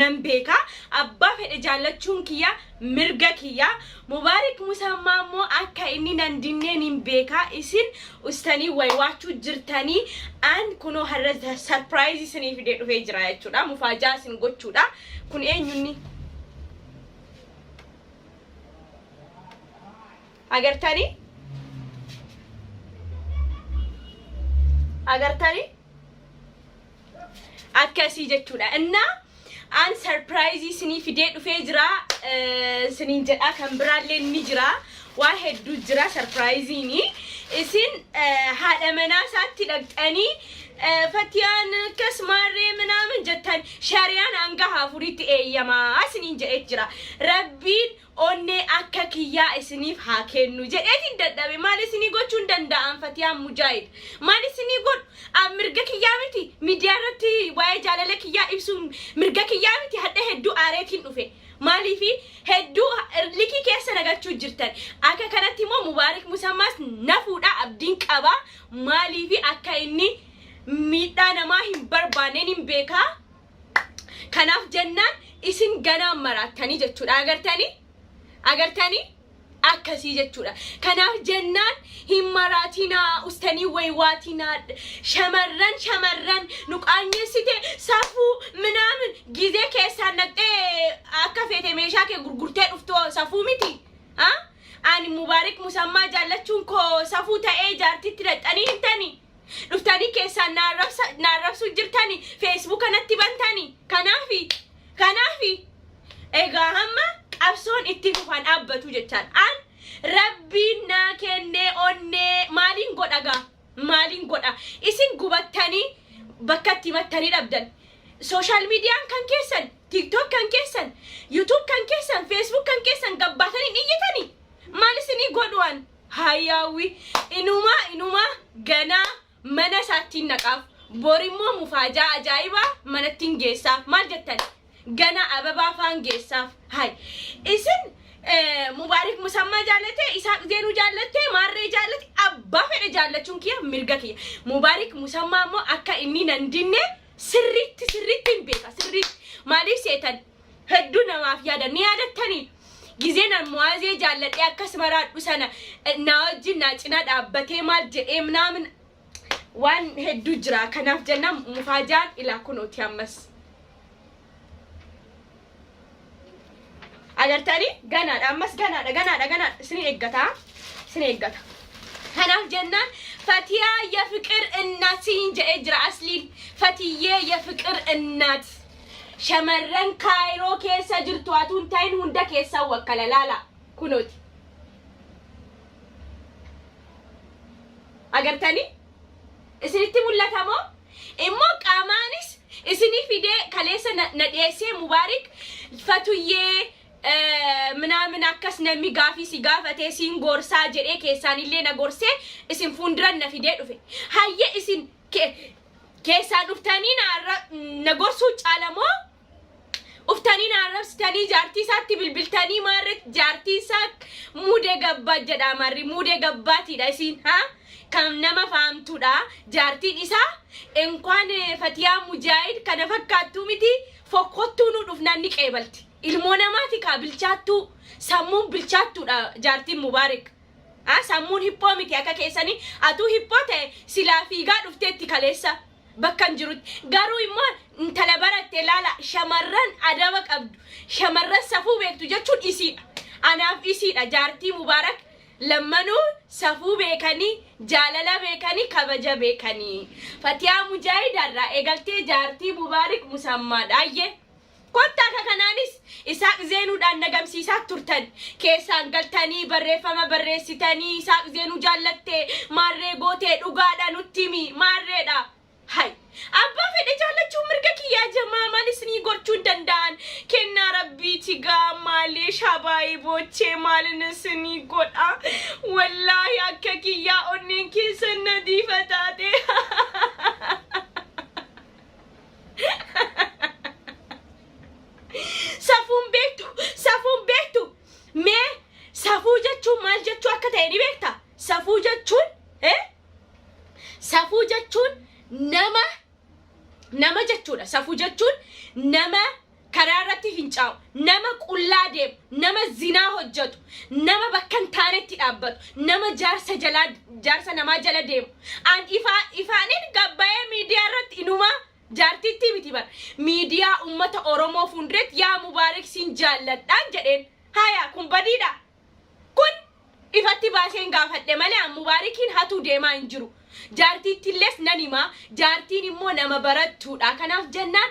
نمبيكا أبا في إجالتشون كيا مرجع كيا مبارك مسمى مو أكا إني نندينين نمبيكا إسين أستني ويواتشو جرتاني أن كنو هرز سربرايز سني في دير في إجراء شودا مفاجأة سنقول شودا كن إيه يوني أجر تاني أكاسي جتشودا إننا أن سربرايزي سني في ديت وفي إجراء سنين جاء كم برالين نجرا واحد دو جرا سربرايزيني إسين هذا مناسات تلقاني فتيان كسماري منامن جتان شاريان أنجها فريت أيما سنين جاء إجراء ربين أني أكاكيا إسنيف هاكنو جاء إيه تدابي مالي سني قد شندن دام فتيان مجاهد مالي سني قد مرجع كيامتي مديارتي ويجعل لك يا إبسون مرجع كيامتي حتى هدو آريتين نوفي مالي في هدو لكي كيسا نغتشو جرتان أكا كانت مو مبارك مسماس نفودا أبدين كابا مالي في أكا إني ميتانا ماهم بربانين بيكا كناف جنان إسن غنام مراتاني جتشو أغرتاني أكاسي جتشورا كناف جنان هم مراتنا أستني ويواتنا شمرن نقاني سيته سافو منامن جيزة كيسان نقطة أكافيته ميشاكي غرغرتين أفتوا سافو ميتي أني مبارك مسمى جالتشون كو سافو تأي جارتي ترد أني هنتاني نفتاني كيسان نعرف سجرتاني فيسبوك نتبانتاني كنافي إيغا هما أبسون اتفقان أبتو جتان أن ربنا كنّي أنّي مالين قد إسين قبطاني بكتي متاني ربدن سوشال ميديا كان كيسن تيك توك كان كيسن يوتيوب كان كيسن فيسبوك كان كيسن قبطاني نيجتاني مالي سني قدوان هاياوي إنوما غنا منا ساتين نقاف بوريمو مفاجأة أجايبا منتين جيساف مال جتان غنا أبابا فان جيساف هاي إسن مبارك مسمى جالته إسحاق زينو جالته ماري جالته أبا فعل جالته شونكيا مرجعية مبارك مسمى مو أكا إني نندينه سريت بيكا سريت مالي سيتن هدونا ما في هذا نيادة تاني جزينا الموازي جالته أكا سمرات بسنا ناجي ناجنات أبتة مال جئمنا من وان هدو جرا كناف جنا مفاجأة إلى كنوت يامس أجر تاني جنا أمس جنا سني إجتا هنا جنان فتيا يفكر الناس ينجأ أصلي فتيا يفكر الناس شمرن كايرو كيسا جرتواتون تاين هندا كيسا وكلا لا كنوت أجر تاني إسني تقول تامو إمو كامانس إسني في ده كليسا نديسي مبارك فتوية منامن أكس نمي غافي سيغافة سين غورسا جري كيسان اللي نغورسي اسم فندران نفيدي رفي هاي اسم كيسان افتاني نغورسو چالمو افتاني نارستاني جارتي ساتي بالبلتاني مارت جارتي سات مودي غبات جدا ماري مودي غباتي دا سين كم نما فهمتو دا جارتي إسا انقوان فتيا مجاهد كان فكاتو متي فوقوتو نودفناني قيبلتي الموناماتي كابلشاتو سمون بلشاتو جارتي مبارك سمون هيبوميتي أكا كيساني أتو هيبوتي سلافي غاد افتيتي كاليسا بكان جروت غارو إمون انتلبارت لالا شمران أدامك أبدو شمران سفو بيكتو جاتشون إسي أنا في إسي جارتي مبارك لمنو سفو بيكاني جاللا بيكاني كبجا بيكاني فتيا مجاهد الرا إيغالتي جارتي مبارك مسمى دايه كنت كنانيس إسحاق زينو دان نجمسي إسحاق ترتن كيسان قلتني بريفما بريستني إسحاق زينو جالتة مارة قوتة لقادا نتيمي مارة دا هاي أبا في جالت شو مرجعك يا جماعة ما نسني قرطون دندان كنا ربي تيجا مالي شباي بوتشي مال نسني قط والله يا كي يا أنين كيسن نظيفة تاتي سافون بيتو مي سافو جاتشون مال جاتشو أكا تاني بيكتا سافو جاتشون نما جاتشونا سافو جاتشون نما كرا fincaa'u, nama qullaa deemu, nama zinaa hojjetu, nama bakka hin taanetti dhaabbatu, nama jaarsa namaa jala deemu. An ifaanin gabbayee miidiyaa irratti inumaa jaartitti miti bara. Miidiyaa ummata Oromoo fuulduratti yaa Mubaarik siin jaalladhaan jedheen. Haya kun badiidha. Kun ifatti baaseen gaafadhe malee an Mubaarikiin hatuu deemaa hin jiru. Jaartittilles nan himaa, jaartiin immoo nama barattuudha. Kanaaf jennaan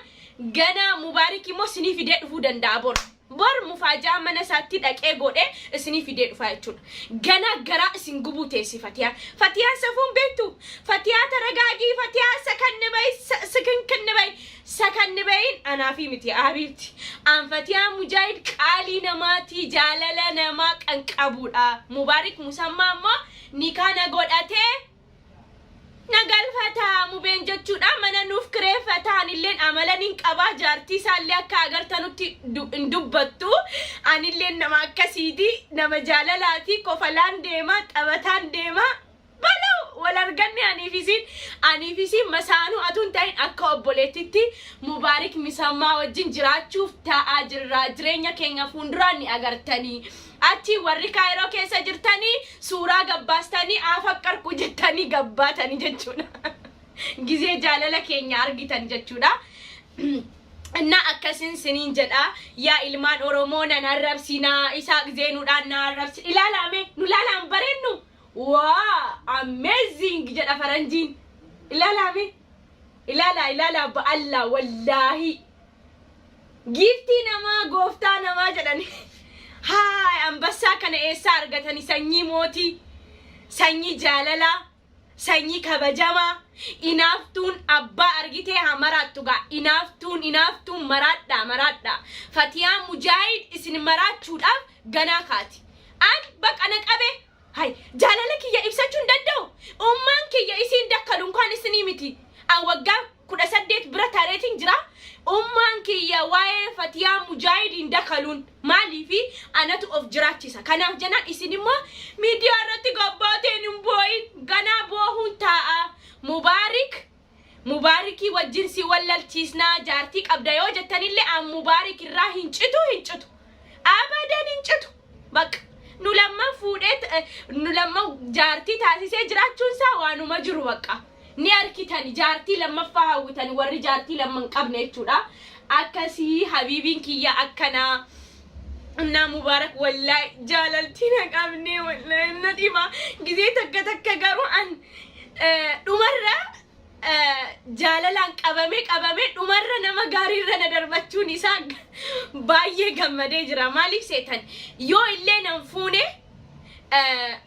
gana Mubaarik immoo isinii fidee dhufuu danda'a bor. Bor mufaajaa mana isaatti dhaqee godhee isinii fidee dhufaa jechuudha. Gana garaa isin gubuu teessi Fatiyaan. Fatiyaan safuun beektu. Fatiyaa taragaagii, Fatiyaa sakanni bayin anaafi miti Habiibti. An Fatiyaa Mujaahid qaalii namaati, jaalala namaa kan qabuudha. Mubaarik musammaa immoo nikaana godhatee nagalfata mubeen jechuudha. Mana nuuf kireeffataan illeen amalan qabaa, jaartii isaallee akka agartanutti hin dubbattu. Anilleen nama akkasiiti, nama jaalalaati, kofalaan deema, taphataan deema. Balau wal arganne aniifisiin masaanuu atuun ta'in akka obboleettitti Mubaarik misammaa wajjin jiraachuuf taa'aa jirra. Jireenya keenya fuulduraan ni agartanii. Achi warri Kaayiroo keessa jirtanii suuraa gabbaastanii afaqqarku jettanii gabbaatanii jechuudha. Gizee jaalala keenya argitan jechuudha. Inna akkasin siniin jedha yaa ilmaan Oromoo nan arrabsinaa isaa gizeenuudhaan na arrabsi. Ilaalame nu laalaan bareennu. Wow, amazing jedha faranjiin. Ilaalame. Ilaala ba'alla wallahi. Giftii namaa gooftaa namaa jedhani. Hai ambassaa kana eessaa argatanii sanyii mootii, sanyii jaalalaa, sanyii kabajamaa. Inaaftuun abbaa argitee hamaraattu gaa. Inaaftuun maraadha. Fatiyaan Mujaahid isin maraachuudhaaf ganaa kaati. An baqana qabe. Hai jaalala kiyya ibsachuu hin danda'u. Ummaan kiyya isiin dakkaluun kan isinii miti. An waggaa 18 bira taareetiin jira. Ummaan kiyya waa'ee Fatiyaa Mujaahid hin dakkaluun maaliifi anatu of jiraachisa. Kanaaf jennaan isin immoo miidiyaa irratti gabbaateen hin boo'in ganaa boohuun taa'a. Mubaarikii wajjin si wallalchiisnaa jaartii qabda yoo jettanillee an Mubaarik irraa hin citu. Abadan hin citu. Bakka nu lamman fuudhee nu lamman jaartii taasisee jiraachuun isaa waanuma jiru bakka. Ni arkitani jaartii lammaffaa hawwitani warri jaartii lamman qabne jechuudha. Akkasii habiibiin kiyya akkana. Inna Mubaarak wallahi jaalaltii na qabne wallahi na dhima. Gizee takka garuu an dhumarra jaalalaan qabame dhumarra nama gaariirra na darbachuun isaa baay'ee gammadee jira. Maaliif seetan yoo illee nan fuune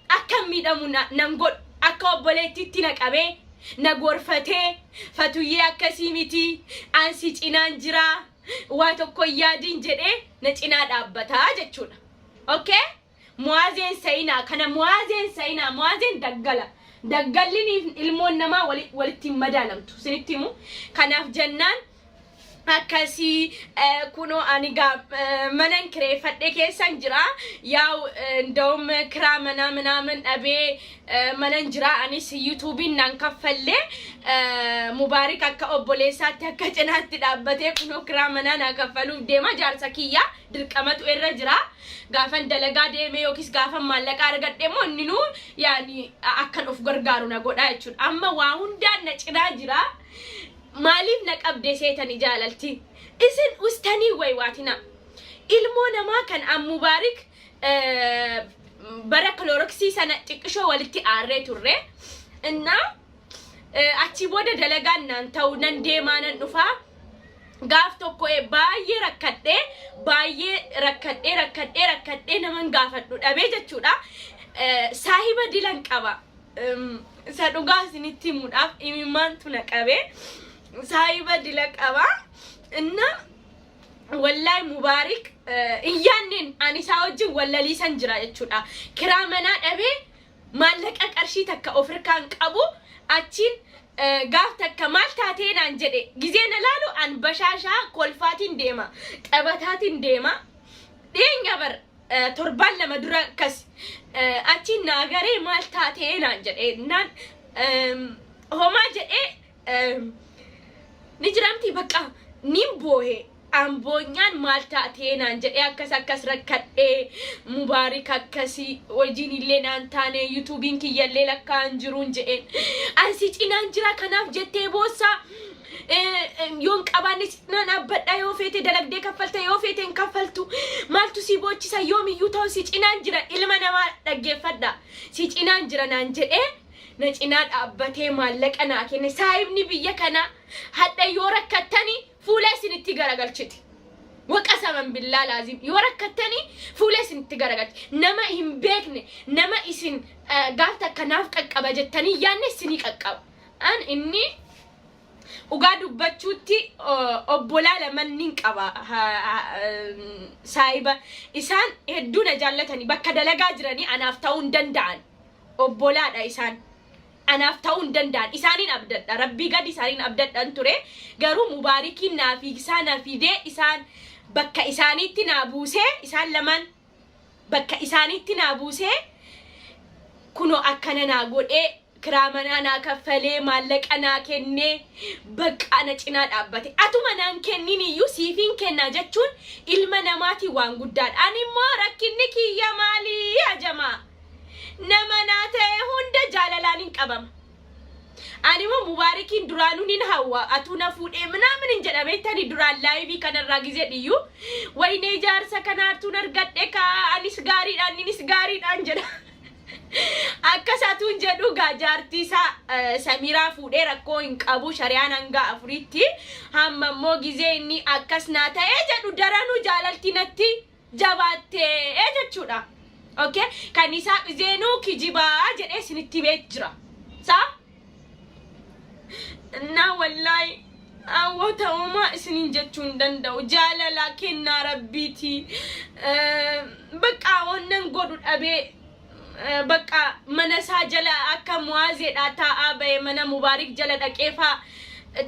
akka miidhamu nan godhu akka obboleettiitti na qabee na gorfatee Fatuyyee akkasii miti ansi cinaan jira waa tokko yaadiin jedhee na cinaa dhaabbataa jechuudha. Okay? Muwaazeen sayinaa kana muwaazeen daggala. Daggallin ilmoon namaa walitti madaalamtu sinitti himu. Kanaaf jennaan akkasii kuno ani manan kireeffadhe keessan jira. Yaa'u ndawum kiraa manaa dhabee manan jira. Anis YouTubein nan kaffallee Mubaarik akka obboleessaatti akka cinaatti dhaabbatee kuno kiraa manaa na kaffaluuf deema. Jaarsa kiyya dirqamatu irra jira. Gaafan dalagaa deeme yookiis gaafan maallaqa argadhe immoo inni nu yaani akkan of gargaaru na godha jechuudha. Amma waa hundaan na cinaa jira. Maaliif na qabdee seetanii jaalalti? Isin ustaanii waywaatina. Ilmoo namaa kan an Mubaarik bara Cloroxii sana xiqqishoo walitti aarree turre. Inna achi booda dalagaan naan ta'u nan deemaa nan dhufaa. Gaaf tokko baay'ee rakkadhee naman gaafadhu dhabee jechuudha. Saahiba dilan qaba. Isa dhugaa isinitti himuudhaaf imimmaantu na qabee. Saahiba dila qaba. Inna wallahi Mubaarik iyyaanneen ani isaa wajjin wallaliisan jira jechuudha. Kiraa manaa dhabee maallaqa qarshii takka ofirkaan qabu achiin gaaf takka maal taatee naan jedhe gizee na laalu an bashaashaa kolfaatiin deema taphataatiin deema. Dhiyeenya bar torban lama dura akkas achiin naagaree maal taatee naan jedhe naan homaa jedhee ni jiramti bakka nin boohe ambonyaan maal taatee naan jedhee akkas rakkadhee Mubaarik akkasii wajjin illee naan taane YouTubein kiyyallee lakkaan jiruun jedheen ansi cinaan jira kanaaf jettee boossaa yoon qabaanne nan abbadha yoo feete dalagdee kaffalta yoo feete hin kaffaltu maaltu si boochisa yoomiyyuu ta'u si cinaan jira ilma namaa dhaggeeffadha si cinaan jira naan jedhee na cinaa dhaabbatee maallaqa naa kenne saayibni biyya kana hadha yoo rakkattanii fuula isinitti garagalchiti waqasaman billaa laazim yoo rakkattanii fuula isinitti garagalchiti nama hin beekne nama isin gaafta kanaaf qaqqaba jettanii yaanne isinii qaqqaba an inni ugaa dubbachuutti obbolaa lamannin qaba saayiba isaan hedduu na jaallatanii bakka dalagaa jiranii anaaf ta'uu hin danda'an obbolaadha isaan anaaf ta'uu hin danda'an isaaniin abdadha rabbii gadi isaaniin abdadhan ture garuu Mubaarikiin naafi isaan fidee isaan bakka isaaniitti naa buusee isaan lamaan bakka isaaniitti naa buusee kuno akkana naa godhee kiraamana naa kaffalee maallaqa naa kennee bakka na cinaa dhaabbate atuma naan kennin iyyuu siifiin kennaa jechuun ilma namaati waan guddaadha ani immoo rakkinni kiyya maalii ajamaa nama naa ta'e hunda jaalalaan hin qabama ani immoo Mubaarikiin duraanuu nin hawwa atuu na fuudhee minaamin hin jedhame tani duraan laayivii kanarraa gizee dhiyyuu waynee jaarsa kanaatuun argadhe kaa anis gaariidhaan ninis gaariidhaan jedha akkasatuun jedhu jaartiisaa Samiraa fuudhee rakkoo hin qabu shari'aan hanga afuritti hamma immoo gizee inni akkas naa ta'ee jedhu daranuu jaalalti natti jabaattee jechuudha okay kan isaa zeenuu kijibaa jedhee isinitti beek jira saa na wallahi awwata uma isinin jechuun danda'u jaalala kennaa rabbiiti bakka wannan godhu dhabee bakka mana isaa jala akka muwaazeedha taa'aa ba'e mana Mubaarik jala dhaqeefaa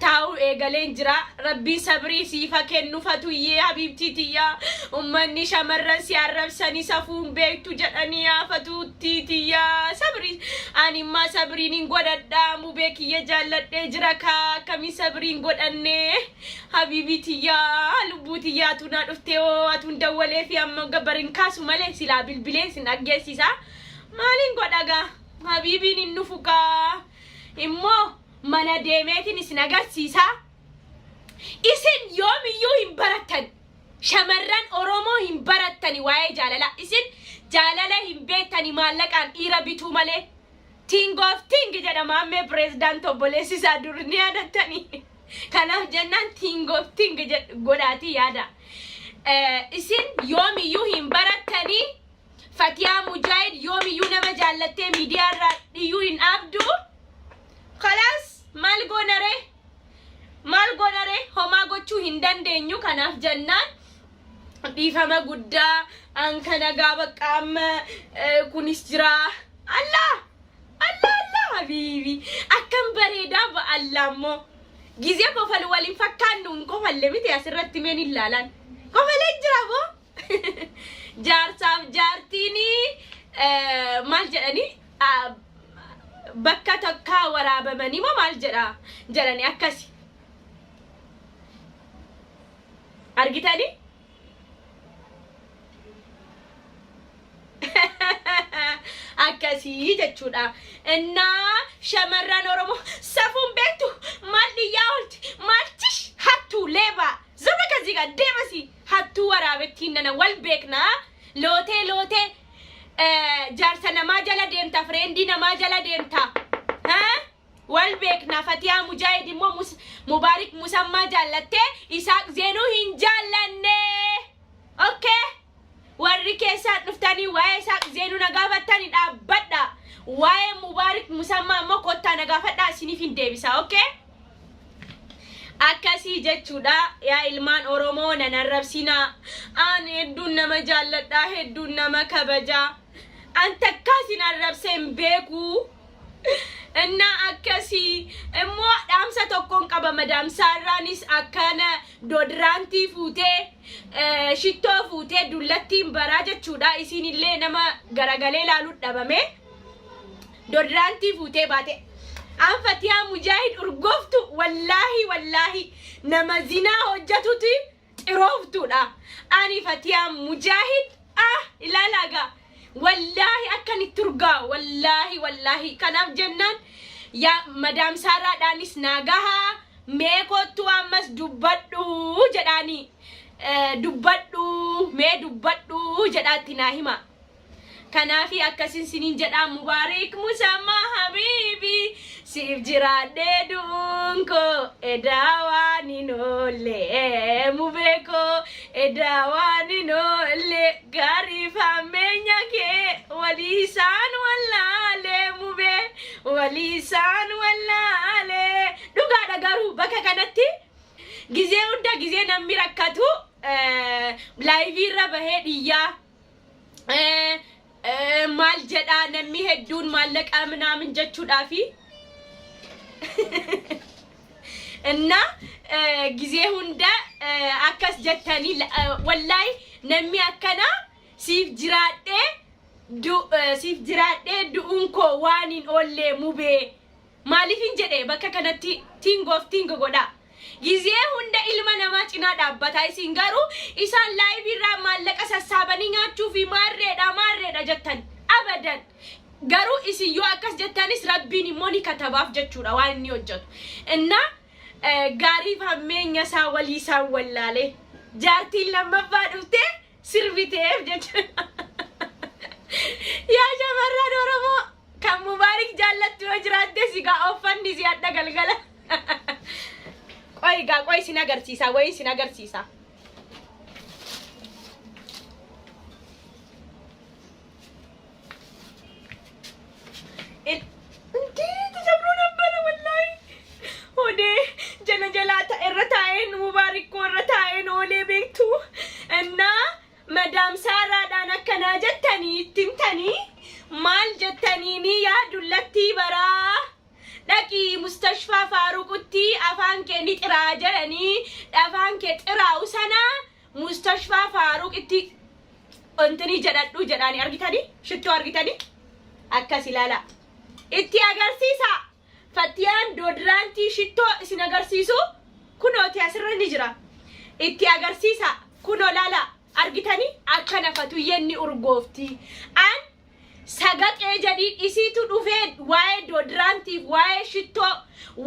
taa'u eegaleen jira rabbii sabrii siifa kennu fatuyyee habiibtiitiyyaa ummanni shamarran si arrabsanii safuun beektu jedhanii yaafatuuttiitiyyaa sabrii animmaa sabriin hin godhadhaa mubee kiyya jaalladhee jira kaa akkamii sabriin godhannee habiibitiyyaa lubbuutiyyaa tunaa dhuftee oo atuun dawwalee fi amma gabarin kaasu malee silaa bilbileen sin aggeessisaa maalin godhagaa habiibiin hin nufukaa immoo mana deemeetiin isin agarsiisaa isin yoomiyyuu hin barattan shamarran Oromoo hin barattani waa'ee jaalala isin jaalala hin beektani maallaqaan dhiira bituu malee tingofting jedhama ammee pireezidaant obboleessisaa dur ni yaadattanii kanaaf jennaan tingofting godhaatii yaada isin yoomiyyuu hin barattanii Fatiyaa Mujaahid yoomiyyuu nama jaallattee miidiyaarraa dhiyyuu hin abdu خلاص maal gonare homaa gochuu hin dandeenyu kanaaf jennaan dhiifama guddaa an kana gaaba qaama kunis jira Allah habiibi akkam bareedaa ba'alla ammoo gizee kofal waliin fakkaannu hin kofalle miti asirratti meen ilaalan kofalee jira boo jaarsaaf jaartiini maal jedhani bakka takka waraabamanii maal jedhani akkasi argitani akkasi jechuudha innaa shamarran Oromoo safuun beektu maal dhiyyaa olti maaltish hattuu leeba zaba kazi ga deemasi hattuu waraabettiin nana wal beeknaa lootee jaarsa namaa jala deemta friendi namaa jala deemta wal beeknaa Fatiyaa Mujaahid immoo Mubaarik musammaa jaallattee Isaaq Zeenuu hin jaallanne okay warri keessaa dhuftanii waa'ee Isaaq Zeenuu nagaafattanii dhaabbadha waa'ee Mubaarik musammaa immoo kottaa nagaafadhaa isiniif hin deebisa okay akkasii jechuudha yaa ilmaan Oromoo nan arrabsinaa an hedduun nama jaalladhaa hedduun nama kabajaa an takkaasin arrabseen beekuu inna akkasii immoo dhaamsa tokkoon qaba madam Saaraanis akkana doodiraantii fuutee shittoo fuutee dullattiin baraa jechuudha isinillee nama garagalee laaluun dhabame doodiraantii fuutee baate an Fatiyaa Mujaahid urgooftu wallahi nama zinaa hojjatuti xirooftuudha. Ani Fatiyaan Mujaahid ilaalaga wallahi akkanitti turgaa wallahi kanaaf jennaan yaa madam Saaraadhaanis naagaha meekottu ammas dubbadhu jedhaani dubbadhu jedhaatti naa hima. Kanaafi akkasin sinin jedhaa Mubaarik Musammaa Habiibi siif jiraadhee duunko edawaan inoollee mubeeko edawaan inoollee gaarii fammeenya kee waliisaan wallaalee mubee waliisaan wallaalee dhugaadha. Garuu bakka kanatti gizee hunda gizee namni rakkatu laayiviirra bahee dhiyyaa maal jedhaa namni hedduun maallaqaa minaamin jechuudhaafi እና ጊዜ ሁንዳ አከስ ጀተኒ ወላይ ነሚ አከና ሲፍ ጅራዴ ዱኡንኮ ዋኒን ኦሌ ሙቤ ማሊፊን ጀዴ በከ ከነቲ ቲንጎ ጎዳ ጊዜ ሁንዳ ኢልማ ነማ ጭና ዳባታይ ሲንገሩ ኢሳን ላይ ቢራ ማለቀ ሰሳበኒኛቹ ፊ ማሬዳ ጀተን አበደን garuu isin yoo akkas jettanis rabbiin immoo ni katabaaf jechuudha waan inni hojjetu. Inna gaarii fammeenya isaa walii isaan wallaale jaartiin lammaffaa dhuftee sirbiteef jechuudha. Yaa shamarran Oromoo kan Mubaarik jaallattu yoo jiraatte sigaa uffanni si adda galgala. Qoy sin agarsiisa. Indeed, sabroon abbana wallahi. Ode jala irrataayin Mubaarik ko irrataayin olee beektu. Enna madam Saaraadhaan akkana jettanii timtanii maal jettaniini yaadullatti baraa dhaqii mustashfaa Faaruqitti afaan kee ni xiraa jedhanii afaan kee xiraa'u sana mustashfaa Faaruqitti ontanii jedhadhu jedhanii argitanii shittoo argitanii akkas ilaala. Itti agarsiisa Fatiyaan doodiraantii shittoo isin agarsiisu kunooti asirra ni jira. Itti agarsiisa kunoo laala argitanii akkana Fatiyyenni urgoofti. An sagaqee jedhii isiitu dhufee waa'ee doodiraantiif waa'ee shittoo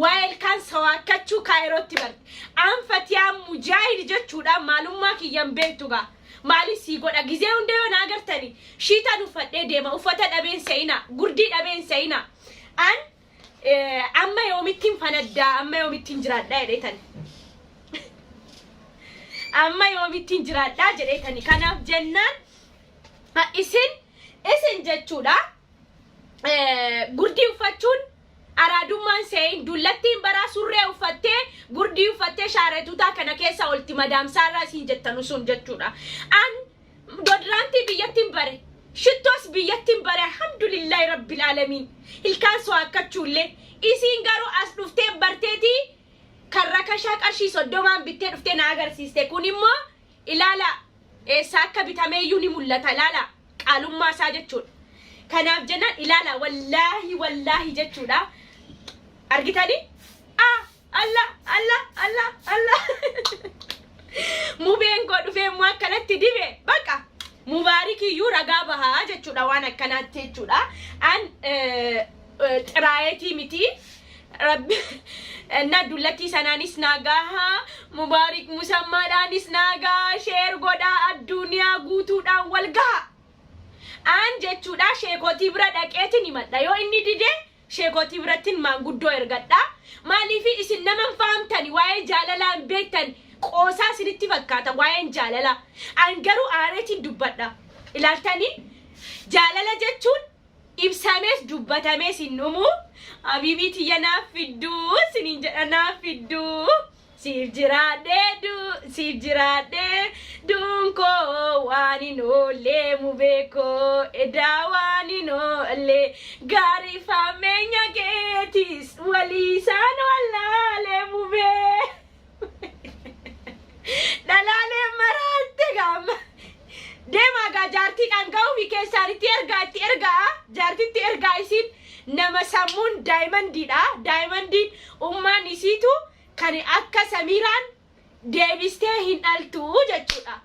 waa'ee kan sawaakachuu kaayirootti barti. An Fatiyaan Mujaahid jechuudha maalummaa kiyyan beektugaa. Maali si godha gizee hundee yoo na agartani shiitaan uffadhee deema uffata dhabeen seeyina gurdii dhabeen seeyina an amma yoomittiin fanaddaa amma yoomittiin jiraadhaa jedheetani amma yoomittiin jiraadhaa jedheetani kanaaf jennaan isin jechuudha gurdii uffachuun araadummaan seeyin dullattiin baraa surree uffattee gurdii uffattee shaaretuutaa kana keessa olti madam Saaraa siin jettanu sun jechuudha. An doodiraantii biyyattiin bare shittoos biyyattiin bare alhamdulillahi rabbil aalamiin ilkaan soo akkachuullee isiin garuu as dhuftee barteetii kan rakashaa qarshii 30 bittee dhuftee na agarsiiste kun immoo ilaala eessa akka bitameeyyuu ni mul'ata ilaala qaalummaa isaa jechuudha. Kanaaf jennaan ilaala wallahi jechuudha. Argitani? Allah. Mubeen ko dhufee mu akkanatti dibe baqa Mubaarik iyyuu ragaa bahaa jechuudha waan akkanaatti jechuudha. An xiraayetii miti rabbi na dullatti sanaanis naagaha Mubaarik Musammaadhaanis naagaa sheer godhaa addunyaa guutuudhaan wal gaha. An jechuudha sheekotii bira dhaqeetiin himadha yoo inni dide sheekotii birattiin maanguddoo ergadha. Maaliifi isin naman fahamtani waa'ee jaalalaan beektan qoosaa isinitti fakkaata waa'een jaalala. An garuu aareetiin dubbadha. Ilaaltanii jaalala jechuun ibsamees dubbatamees hin dhumu. Habiibii tiyya naaf fidduu siniin jedha naaf fidduu. Siif jiraadhee duunkoo waan hin oolle mubeekoo edaa waan hin oolle gaarii fammeenya keetis waliisaan wallaalee mubee dhalaalee maraatte gaama deemaa gaa jaartiidhaan ga'uu fi keessaanitti ergaa jaartitti ergaa isiin nama sammuun daayimandiidha. Daayimandiin ummaan isiitu kan akka Samiraan deebistee hin dhaltu jechuudha.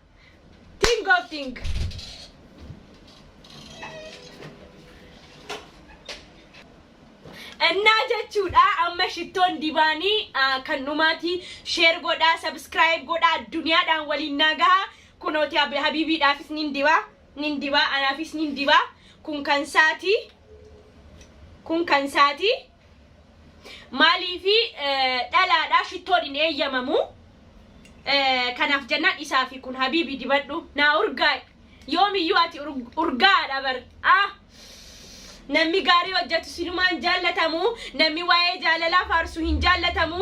Think of think. እና jechuudha amma shittoon dibaanii kan dhumaati share godhaa subscribe godhaa addunyaadhaan waliin nagaa kunooti habiibiidhaafis nin diba anaafis nin diba kun kan saati maaliifi dhalaadhaa shittoon hin eeyyamamu kanaaf jennaan isaa fi kun habiibii dibadhu naa urgaa yoomiyyuu ati urgaadha bar namni gaarii hojjetu sinumaan jaallatamu namni waa'ee jaalalaa faarsu hin jaallatamu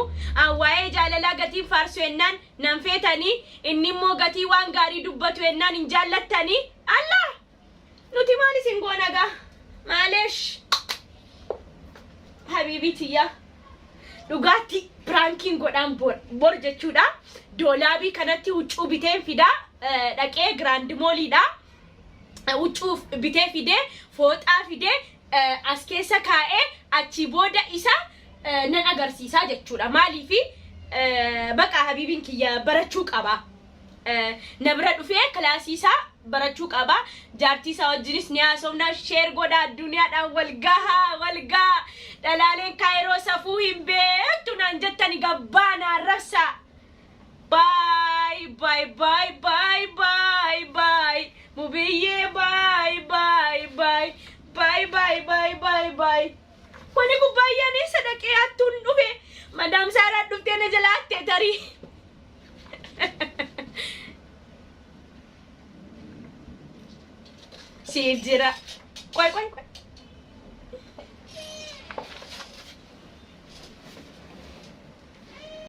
waa'ee jaalalaa gatii faarsu ennaan nan feetanii inni immoo gatii waan gaarii dubbatu ennaan hin jaallattanii Allah nuti maalis hin goonagaa maaleesh habiibitiyya dhugaatti prankiin godhaan bor jechuudha doolaabii kanatti huccuu biteen fidaa dhaqee grand mooliidha huccuu bitee fidee fooxaa fidee as keessa kaa'ee achi booda isa nan agarsiisaa jechuudha maaliifi baqa habiibin kiyya barachuu qaba na bira dhufee kilaasii isaa barachuu qaba jaartii isaa wajjinis ni haasofna sheer godha addunyaadhaan walgaa dhalaaleen kaayiroo safuu hin beektu naan jettani gabbaanaa rabsa bye mubiyyee bye wani kubbayyaan eessa dhaqee hattuun dhufe madaam saaraan dhuftee na jalaatte tarii siif jira qoy